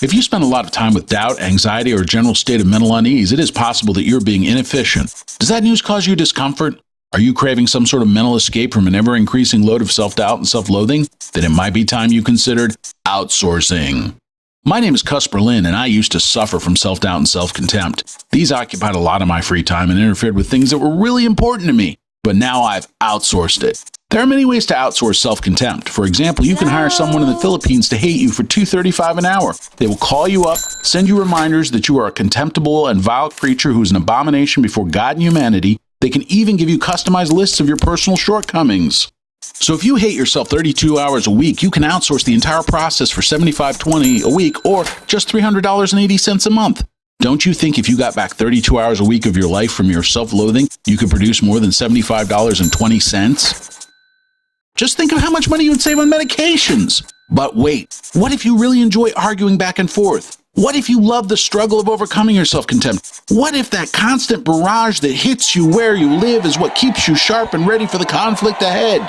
If you spend a lot of time with doubt, anxiety, or a general state of mental unease, it is possible that you're being inefficient. Does that news cause you discomfort? Are you craving some sort of mental escape from an ever-increasing load of self-doubt and self-loathing? Then it might be time you considered outsourcing. My name is Cusper, Lynn, and I used to suffer from self-doubt and self-contempt. These occupied a lot of my free time and interfered with things that were really important to me. But now I've outsourced it. There are many ways to outsource self-contempt. For example, you can hire someone in the Philippines to hate you for $2.35 an hour. They will call you up, send you reminders that you are a contemptible and vile creature who is an abomination before God and humanity. They can even give you customized lists of your personal shortcomings. So if you hate yourself 32 hours a week, you can outsource the entire process for $75.20 a week or just $300.80 a month. Don't you think if you got back 32 hours a week of your life from your self-loathing, you could produce more than $75.20? Just think of how much money you would save on medications. But wait, what if you really enjoy arguing back and forth? What if you love the struggle of overcoming your self-contempt? What if that constant barrage that hits you where you live is what keeps you sharp and ready for the conflict ahead?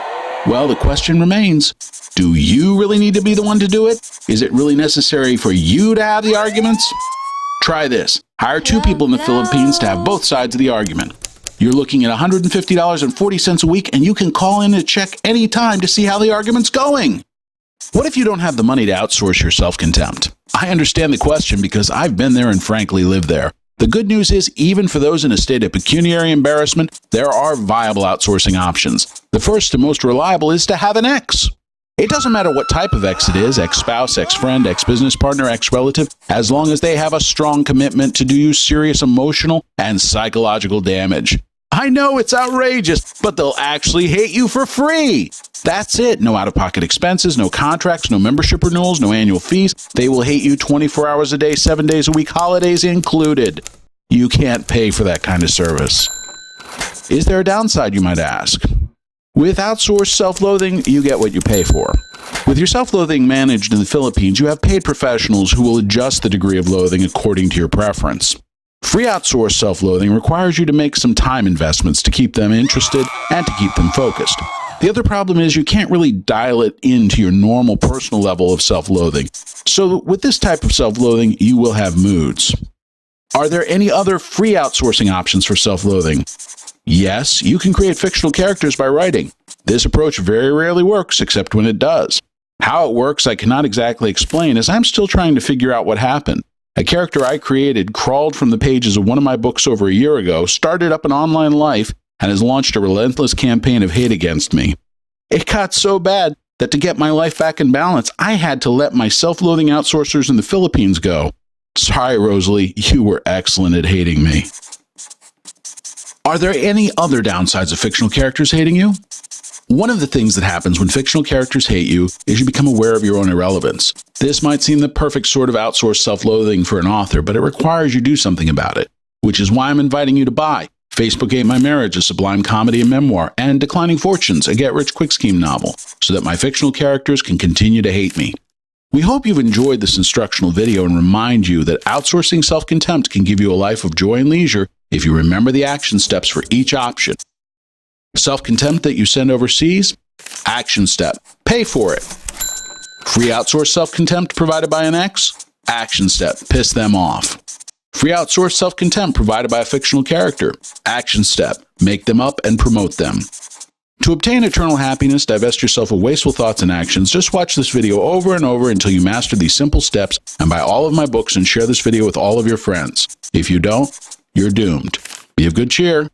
Well, the question remains, do you really need to be the one to do it? Is it really necessary for you to have the arguments? Try this. Hire two people in the Philippines to have both sides of the argument. You're looking at $150.40 a week, and you can call in and check any time to see how the argument's going. What if you don't have the money to outsource your self-contempt? I understand the question because I've been there and frankly lived there. The good news is, even for those in a state of pecuniary embarrassment, there are viable outsourcing options. The first and most reliable is to have an ex. It doesn't matter what type of ex it is, ex-spouse, ex-friend, ex-business partner, ex-relative, as long as they have a strong commitment to do you serious emotional and psychological damage. I know it's outrageous, but they'll actually hate you for free. That's it. No out-of-pocket expenses, no contracts, no membership renewals, no annual fees. They will hate you 24 hours a day, 7 days a week, holidays included. You can't pay for that kind of service. Is there a downside, you might ask? With outsourced self-loathing, you get what you pay for. With your self-loathing managed in the Philippines, you have paid professionals who will adjust the degree of loathing according to your preference. Free outsourced self-loathing requires you to make some time investments to keep them interested and to keep them focused. The other problem is you can't really dial it into your normal personal level of self-loathing. So with this type of self-loathing, you will have moods. Are there any other free outsourcing options for self-loathing? Yes, you can create fictional characters by writing. This approach very rarely works, except when it does. How it works, I cannot exactly explain, as I'm still trying to figure out what happened. A character I created crawled from the pages of one of my books over a year ago, started up an online life, and has launched a relentless campaign of hate against me. It got so bad that to get my life back in balance, I had to let my self-loathing outsourcers in the Philippines go. Sorry, Rosalie, you were excellent at hating me. Are there any other downsides of fictional characters hating you? One of the things that happens when fictional characters hate you is you become aware of your own irrelevance. This might seem the perfect sort of outsourced self-loathing for an author, but it requires you do something about it, which is why I'm inviting you to buy Facebook Ate My Marriage, a sublime comedy and memoir, and Declining Fortunes, a get-rich-quick-scheme novel, so that my fictional characters can continue to hate me. We hope you've enjoyed this instructional video and remind you that outsourcing self-contempt can give you a life of joy and leisure if you remember the action steps for each option. Self-contempt that you send overseas? Action step. Pay for it. Free outsourced self-contempt provided by an ex? Action step. Piss them off. Free outsourced self-contempt provided by a fictional character? Action step. Make them up and promote them. To obtain eternal happiness, divest yourself of wasteful thoughts and actions. Just watch this video over and over until you master these simple steps, and buy all of my books and share this video with all of your friends. If you don't, you're doomed. Be of good cheer.